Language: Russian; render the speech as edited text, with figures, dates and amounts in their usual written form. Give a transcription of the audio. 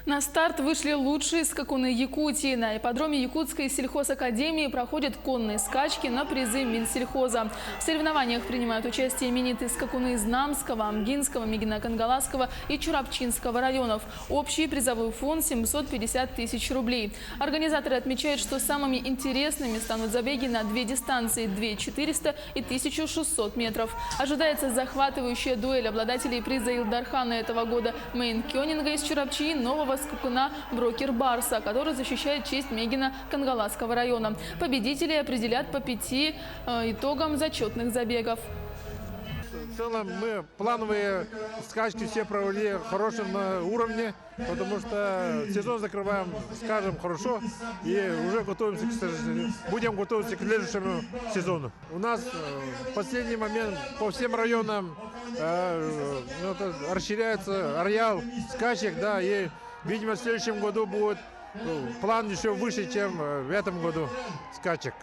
На старт вышли лучшие скакуны Якутии. На ипподроме Якутской сельхозакадемии проходят конные скачки на призы Минсельхоза. В соревнованиях принимают участие именитые скакуны из Намского, Амгинского, Мегино-Кангаласского и Чурапчинского районов. Общий призовой фонд – 750 тысяч рублей. Организаторы отмечают, что самыми интересными станут забеги на две дистанции – 2400 и 1600 метров. Ожидается захватывающая дуэль обладателей приза Илдархана этого года – Мейн Кёнинга из Чурапчи и нового скакуна Брокер Барса, который защищает честь Мегино-Кангаласского района. Победителей определят по 5 итогам зачетных забегов. В целом мы плановые скачки все провели в хорошем уровне, потому что сезон закрываем, скажем, хорошо и уже готовимся, будем готовиться к следующему сезону. У нас в последний момент по всем районам расширяется ареал скачек, да, и, видимо, в следующем году будет план еще выше, чем в этом году скачек.